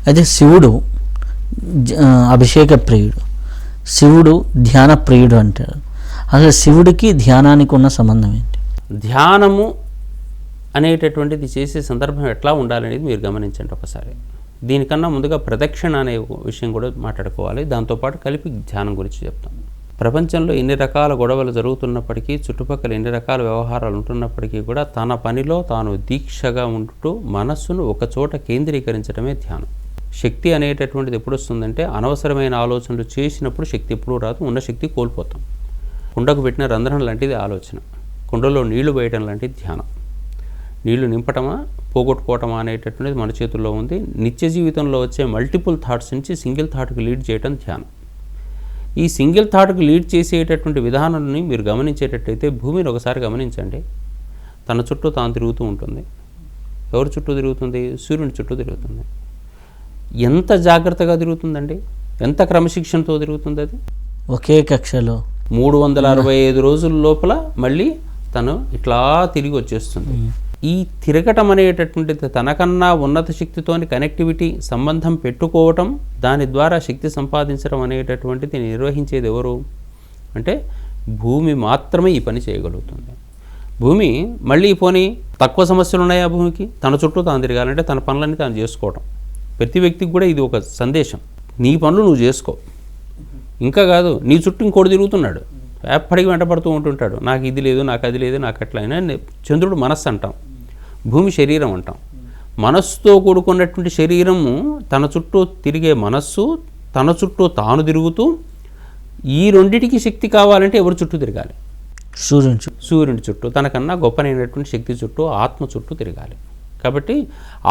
అయితే శివుడు అభిషేక ప్రియుడు, శివుడు ధ్యాన ప్రియుడు అంటారు. అసలు శివుడికి ధ్యానానికి ఉన్న సంబంధం ఏంటి? ధ్యానము అనేటటువంటిది చేసే సందర్భం ఎట్లా ఉండాలనేది మీరు గమనించండి ఒకసారి. దీనికన్నా ముందుగా ప్రదక్షిణ అనే విషయం కూడా మాట్లాడుకోవాలి. దాంతోపాటు కలిపి ధ్యానం గురించి చెప్తాం. ప్రపంచంలో ఎన్ని రకాల గొడవలు జరుగుతున్నప్పటికీ, చుట్టుపక్కల ఎన్ని రకాల వ్యవహారాలు ఉంటున్నప్పటికీ కూడా తన పనిలో తాను దీక్షగా ఉంటూ మనస్సును ఒకచోట కేంద్రీకరించడమే ధ్యానం. శక్తి అనేటటువంటిది ఎప్పుడు వస్తుందంటే, అనవసరమైన ఆలోచనలు చేసినప్పుడు శక్తి ఎప్పుడూ రాదు, ఉన్న శక్తి కోల్పోతాం. కుండకు పెట్టిన రంధ్రం లాంటిది ఆలోచన, కుండలో నీళ్లు వేయడం లాంటిది ధ్యానం. నీళ్లు నింపటమా పోగొట్టుకోవటమా అనేటటువంటిది మన చేతుల్లో ఉంది. నిత్య జీవితంలో వచ్చే మల్టిపుల్ థాట్స్ నుంచి సింగిల్ థాట్కి లీడ్ చేయడం ధ్యానం. ఈ సింగిల్ థాట్కి లీడ్ చేసేటటువంటి విధానాన్ని మీరు గమనించేటట్టయితే, భూమిని ఒకసారి గమనించండి. తన చుట్టూ తాను తిరుగుతూ ఉంటుంది. ఎవరి చుట్టూ తిరుగుతుంది? సూర్యుని చుట్టూ తిరుగుతుంది. ఎంత జాగ్రత్తగా తిరుగుతుందండి, ఎంత క్రమశిక్షణతో తిరుగుతుంది. అది ఒకే కక్షలో 365 రోజుల లోపల మళ్ళీ తను ఇట్లా తిరిగి వచ్చేస్తుంది. ఈ తిరగటం అనేటటువంటిది తనకన్నా ఉన్నత శక్తితోని కనెక్టివిటీ సంబంధం పెట్టుకోవటం, దాని ద్వారా శక్తి సంపాదించడం అనేటటువంటిది నిర్వహించేది ఎవరు అంటే భూమి మాత్రమే ఈ పని చేయగలుగుతుంది. భూమి మళ్ళీ పోనీ తక్కువ సమస్యలు ఉన్నాయా భూమికి? తన చుట్టూ తాను తిరగాలంటే తన పనులన్నీ తాను చేసుకోవటం. ప్రతి వ్యక్తికి కూడా ఇది ఒక సందేశం. నీ పనులు నువ్వు చేసుకో. ఇంకా కాదు, నీ చుట్టూ ఇంకోటి తిరుగుతున్నాడు, ఎప్పటికీ వెంటపడుతూ ఉంటుంటాడు. నాకు ఇది లేదు, నాకు అది లేదు, నాకు అట్లా అయినా. చంద్రుడు మనస్సు అంటాం, భూమి శరీరం అంటాం. మనస్సుతో కూడుకున్నటువంటి శరీరము, తన చుట్టూ తిరిగే మనస్సు, తన చుట్టూ తాను తిరుగుతూ, ఈ రెండిటికి శక్తి కావాలంటే ఎవరి చుట్టూ తిరగాలి? సూర్యుని చుట్టూ. తనకన్నా గొప్పనైనటువంటి శక్తి చుట్టూ, ఆత్మ చుట్టూ తిరగాలి. కాబట్టి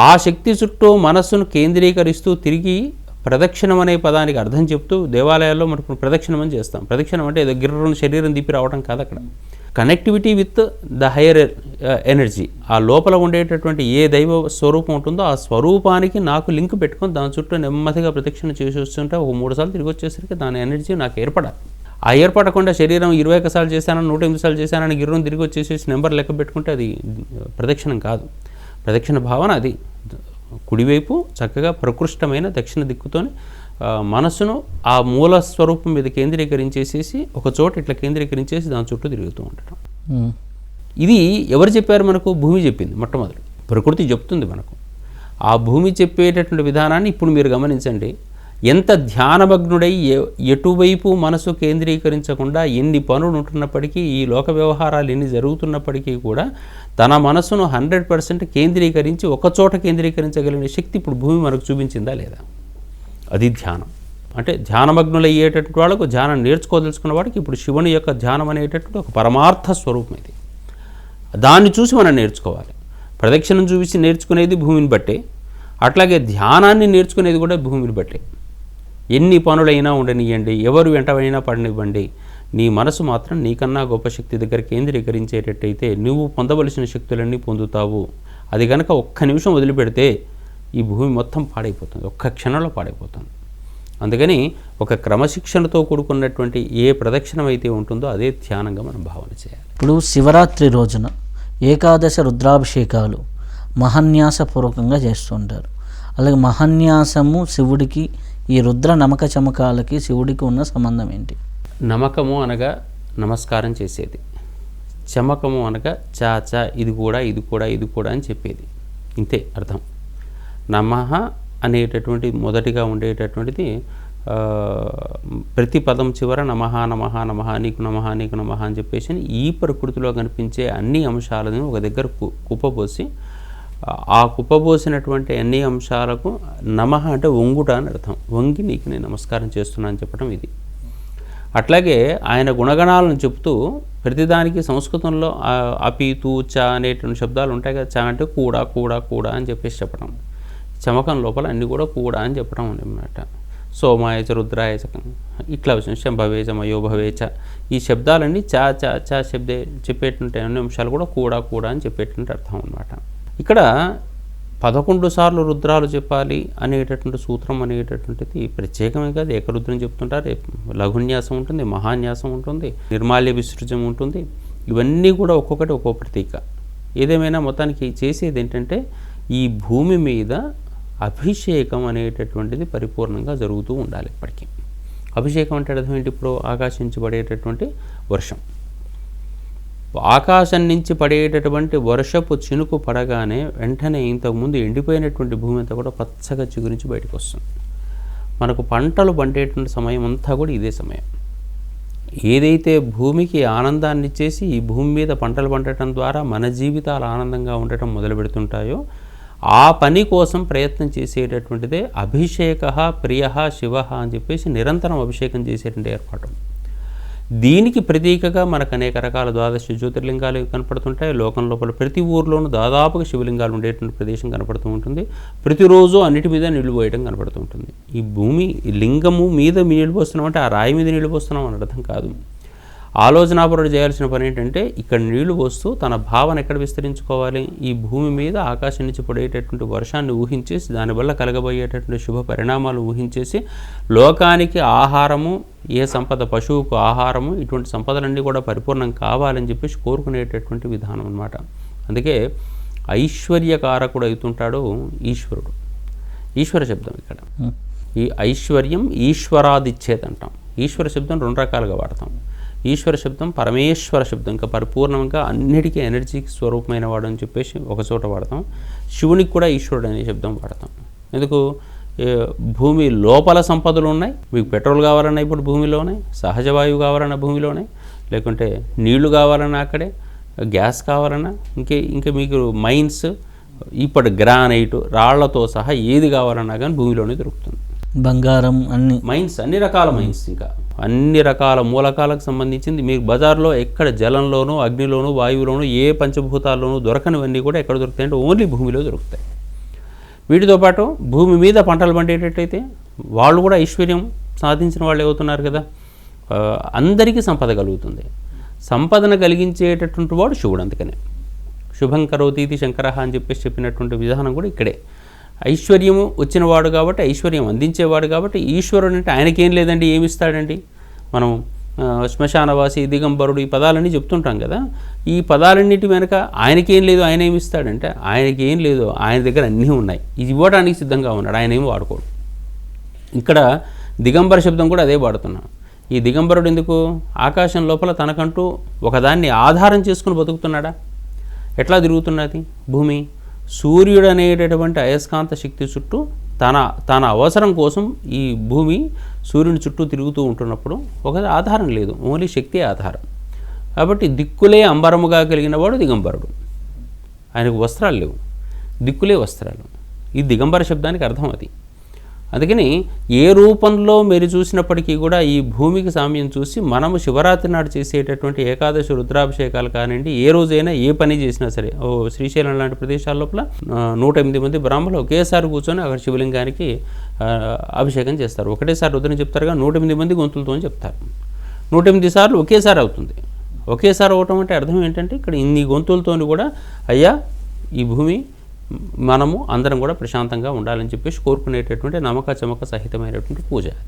ఆ శక్తి చుట్టూ మనస్సును కేంద్రీకరిస్తూ తిరిగి ప్రదక్షిణం అనే పదానికి అర్థం చెప్తూ దేవాలయాల్లో మనకు ప్రదక్షిణం అని చేస్తాం. ప్రదక్షిణం అంటే ఏదో గిర్రం శరీరం దిప్పి రావడం కాదు. అక్కడ connectivity with the higher energy, ఆ లోపల ఉండేటటువంటి ఏ దైవ స్వరూపం ఉంటుందో ఆ స్వరూపానికి నాకు లింక్ పెట్టుకొని దాని చుట్టూ నెమ్మదిగా ప్రదక్షిణ చేసి వస్తుంటే ఒక 3 సార్లు తిరిగి వచ్చేసరికి దాని ఎనర్జీ నాకు ఏర్పడాలి. ఆ ఏర్పడకుండా శరీరం 21 సార్లు చేశానని 108 సార్లు చేశానని గిర్రం తిరిగి వచ్చేసేసి నెంబర్ లెక్క పెట్టుకుంటే అది ప్రదక్షిణం కాదు. ప్రదక్షిణ భావన అది కుడివైపు చక్కగా ప్రకృష్టమైన దక్షిణ దిక్కుతోని మనస్సును ఆ మూల స్వరూపం మీద కేంద్రీకరించేసేసి ఒక చోట ఇట్లా కేంద్రీకరించేసి దాని చుట్టూ తిరుగుతూ ఉండటం. ఇది ఎవరు చెప్పారు మనకు? భూమి చెప్పింది. మొట్టమొదటి ప్రకృతి చెప్తుంది మనకు. ఆ భూమి చెప్పేటటువంటి విధానాన్ని ఇప్పుడు మీరు గమనించండి. ఎంత ధ్యానమగ్నుడై ఎటువైపు మనసు కేంద్రీకరించకుండా ఎన్ని పనులు ఉంటున్నప్పటికీ, ఈ లోక వ్యవహారాలు ఎన్ని జరుగుతున్నప్పటికీ కూడా తన మనసును 100% కేంద్రీకరించి ఒకచోట కేంద్రీకరించగలిగిన శక్తి ఇప్పుడు భూమి మనకు చూపించిందా లేదా? అది ధ్యానం. అంటే ధ్యానమగ్నులు అయ్యేటటువంటి వాళ్ళకు, ధ్యానం నేర్చుకోదలుచుకున్న వాడికి ఇప్పుడు శివుని యొక్క ధ్యానం అనేటటువంటి ఒక పరమార్థ స్వరూపం ఇది. దాన్ని చూసి మనం నేర్చుకోవాలి. ప్రదక్షిణం చూసి నేర్చుకునేది భూమిని బట్టే, అట్లాగే ధ్యానాన్ని నేర్చుకునేది కూడా భూమిని బట్టే. ఎన్ని పనులైనా ఉండనివ్వండి, ఎవరు వెంటైనా పడనివ్వండి, నీ మనసు మాత్రం నీకన్నా గొప్ప శక్తి దగ్గర కేంద్రీకరించేటట్టయితే నువ్వు పొందవలసిన శక్తులన్నీ పొందుతావు. అది కనుక ఒక్క నిమిషం వదిలిపెడితే ఈ భూమి మొత్తం పాడైపోతుంది, ఒక్క క్షణంలో పాడైపోతుంది. అందుకని ఒక క్రమశిక్షణతో కూడుకున్నటువంటి ఏ ప్రదక్షిణం అయితే ఉంటుందో అదే ధ్యానంగా మనం భావన చేయాలి. ఇప్పుడు శివరాత్రి రోజున ఏకాదశ రుద్రాభిషేకాలు మహాన్యాసపూర్వకంగా చేస్తుంటారు. అలాగే మహాన్యాసము శివుడికి, ఈ రుద్ర నమక చమకాలకి శివుడికి ఉన్న సంబంధం ఏంటి? నమకము అనగా నమస్కారం చేసేది, చమకము అనగా చా చా ఇది కూడా ఇది కూడా ఇది కూడా అని చెప్పేది. ఇంతే అర్థం. నమః అనేటటువంటి మొదటిగా ఉండేటటువంటిది ప్రతి పదం చివర నమః నమః నమః నీకు నమః నీకు నమః అని చెప్పేసి ఈ ప్రకృతిలో కనిపించే అన్ని అంశాలను ఒక దగ్గర కుప్పబోసి, ఆ కుప్పబోసినటువంటి అన్ని అంశాలకు నమః అంటే వంగుట అని అర్థం. వంగి నీకు నేను నమస్కారం చేస్తున్నా అని చెప్పడం ఇది. అట్లాగే ఆయన గుణగణాలను చెప్తూ ప్రతిదానికి సంస్కృతంలో అపి తూ చ అనేటువంటి శబ్దాలు ఉంటాయి కదా. చ అంటే కూడా కూడా కూడా అని చెప్పేసి చెప్పడం. చమకం లోపల అన్నీ కూడా కూడా అని చెప్పడం అన్నమాట. సోమాయ చ రుద్రాయ చ ఇట్లా వచ్చిన శంభవేచ మయోభవేచ ఈ శబ్దాలన్నీ చ చ చ శబ్దే చెప్పేటువంటి అన్ని అంశాలు కూడా కూడా కూడా అని చెప్పేటువంటి అర్థం అన్నమాట. ఇక్కడ 11 సార్లు రుద్రాలు చెప్పాలి అనేటటువంటి సూత్రం అనేటటువంటిది ప్రత్యేకమే కాదు. ఏకరుద్రం చెప్తుంటారు, లఘున్యాసం ఉంటుంది, మహాన్యాసం ఉంటుంది, నిర్మాల్య విసృజం ఉంటుంది. ఇవన్నీ కూడా ఒక్కొక్కటి ఒక్కో ప్రతీక. ఏదేమైనా మొత్తానికి చేసేది ఏంటంటే ఈ భూమి మీద అభిషేకం అనేటటువంటిది పరిపూర్ణంగా జరుగుతూ ఉండాలి ఇప్పటికీ. అభిషేకం అంటే అర్థం ఏంటి? ఇప్పుడు ఆకాశం నుంచి పడేటటువంటి వర్షం, ఆకాశం నుంచి పడేటటువంటి వర్షపు చినుకు పడగానే వెంటనే ఇంతకుముందు ఎండిపోయినటువంటి భూమి అంతా కూడా పచ్చగా చిగురించి బయటకు వస్తుంది. మనకు పంటలు పండేటువంటి సమయం అంతా కూడా ఇదే సమయం. ఏదైతే భూమికి ఆనందాన్ని ఇచ్చేసి ఈ భూమి మీద పంటలు పండటం ద్వారా మన జీవితాలు ఆనందంగా ఉండటం మొదలు పెడుతుంటాయో ఆ పని కోసం ప్రయత్నం చేసేటటువంటిదే అభిషేక ప్రియ శివ అని చెప్పేసి నిరంతరం అభిషేకం చేసేటువంటి ఏర్పాటు. దీనికి ప్రతీకగా మనకు అనేక రకాల ద్వాదశ జ్యోతిర్లింగాలు కనపడుతుంటాయి. లోకం లోపల ప్రతి ఊర్లోనూ దాదాపుగా శివలింగాలు ఉండేటువంటి ప్రదేశం కనపడుతూ ఉంటుంది. ప్రతిరోజు అన్నిటి మీద నీళ్లు పోయడం కనపడుతూ ఉంటుంది. ఈ భూమి లింగము మీద నీళ్లు పోస్తున్నామంటే ఆ రాయి మీద నీళ్లు పోస్తున్నాం అని అర్థం కాదు. ఆలోచనాపరుడు చేయాల్సిన పని ఏంటంటే ఇక్కడ నీళ్లు పోస్తూ తన భావన ఎక్కడ విస్తరించుకోవాలి, ఈ భూమి మీద ఆకాశం నుంచి పడేటటువంటి వర్షాన్ని ఊహించేసి దానివల్ల కలగబోయేటటువంటి శుభ పరిణామాలు ఊహించేసి లోకానికి ఆహారము, ఏ సంపద పశువుకు ఆహారము, ఇటువంటి సంపదలన్నీ కూడా పరిపూర్ణం కావాలని చెప్పేసి కోరుకునేటటువంటి విధానం అన్నమాట. అందుకే ఐశ్వర్యకారకుడు అవుతుంటాడు ఈశ్వరుడు. ఈశ్వర శబ్దం ఇక్కడ ఈ ఐశ్వర్యం ఈశ్వరాదిచ్చేది అంటాం. ఈశ్వర శబ్దం రెండు రకాలుగా వాడతాం. ఈశ్వర శబ్దం పరమేశ్వర శబ్దం, ఇంకా పరిపూర్ణంగా అన్నిటికీ ఎనర్జీకి స్వరూపమైన వాడు అని చెప్పేసి ఒక చోట వాడతాం. శివునికి కూడా ఈశ్వరుడు అనే శబ్దం వాడతాం. ఎందుకు? భూమి లోపల సంపదలు ఉన్నాయి. మీకు పెట్రోల్ కావాలన్నా ఇప్పుడు భూమిలోనే, సహజ వాయువు కావాలన్నా భూమిలోనే, లేకుంటే నీళ్లు కావాలన్నా అక్కడే, గ్యాస్ కావాలన్నా ఇంకా మీకు మైన్స్, ఇప్పుడు గ్రానైట్ రాళ్లతో సహా ఏది కావాలన్నా కానీ భూమిలోనే దొరుకుతుంది. బంగారం, అన్ని మైన్స్, అన్ని రకాల మైన్స్, ఇంకా అన్ని రకాల మూలకాలకు సంబంధించింది మీకు బజార్లో ఎక్కడ జలంలోనూ అగ్నిలోనూ వాయువులోనూ ఏ పంచభూతాల్లోనూ దొరకనివన్నీ కూడా ఎక్కడ దొరుకుతాయంటే ఓన్లీ భూమిలో దొరుకుతాయి. వీటితో పాటు భూమి మీద పంటలు పండేటట్టయితే వాళ్ళు కూడా ఐశ్వర్యం సాధించిన వాళ్ళు అవుతున్నారు కదా. అందరికీ సంపద కలుగుతుంది. సంపదను కలిగించేటటువంటి వాడు శివుడు. అందుకనే శుభం కరోతీతి శంకర అని చెప్పేసి చెప్పినటువంటి విధానం కూడా ఇక్కడే. ఐశ్వర్యము వచ్చినవాడు కాబట్టి, ఐశ్వర్యం అందించేవాడు కాబట్టి ఈశ్వరుడు అంటే ఆయనకేం లేదండి, ఏమిస్తాడండి? మనం శ్మశానవాసి, దిగంబరుడు ఈ పదాలన్నీ చెప్తుంటాం కదా. ఈ పదాలన్నిటి వెనుక ఆయనకేం లేదు, ఆయన ఏమి ఇస్తాడంటే ఆయనకేం లేదు, ఆయన దగ్గర అన్నీ ఉన్నాయి, ఇది ఇవ్వడానికి సిద్ధంగా ఉన్నాడు, ఆయన ఏమి వాడుకోడు. ఇక్కడ దిగంబర శబ్దం కూడా అదే వాడుతున్నాం. ఈ దిగంబరుడు ఎందుకు? ఆకాశం లోపల తనకంటూ ఒకదాన్ని ఆధారం చేసుకుని బతుకుతున్నాడా? ఎట్లా తిరుగుతున్నది భూమి? సూర్యుడు అనేటటువంటి అయస్కాంత శక్తి చుట్టూ తన అవసరం కోసం ఈ భూమి సూర్యుని చుట్టూ తిరుగుతూ ఉంటున్నప్పుడు ఒక ఆధారం లేదు, ఓన్లీ శక్తి ఆధారం. కాబట్టి దిక్కులే అంబరముగా కలిగిన వాడు దిగంబరుడు. ఆయనకు వస్త్రాలు లేవు, దిక్కులే వస్త్రాలు. ఈ దిగంబర శబ్దానికి అర్థం అది. అందుకని ఏ రూపంలో మీరు చూసినప్పటికీ కూడా ఈ భూమికి సామ్యం చూసి మనము శివరాత్రి నాడు చేసేటటువంటి ఏకాదశి రుద్రాభిషేకాలు కానివ్వండి, ఏ రోజైనా ఏ పని చేసినా సరే, శ్రీశైలం లాంటి ప్రదేశాల లోపల 108 మంది బ్రాహ్మణులు ఒకేసారి కూర్చొని అక్కడ శివలింగానికి అభిషేకం చేస్తారు. ఒకటేసారి రుద్రం చెప్తారుగా 108 మంది గొంతులతో అని చెప్తారు. 108 సార్లు ఒకేసారి అవుతుంది. ఒకేసారి అవటం అంటే అర్థం ఏంటంటే ఇక్కడ ఇన్ని గొంతులతో కూడా అయ్యా ఈ భూమి మనము అందరం కూడా ప్రశాంతంగా ఉండాలని చెప్పేసి కోరుకునేటటువంటి నమ్మక చమక సహితమైనటువంటి పూజ.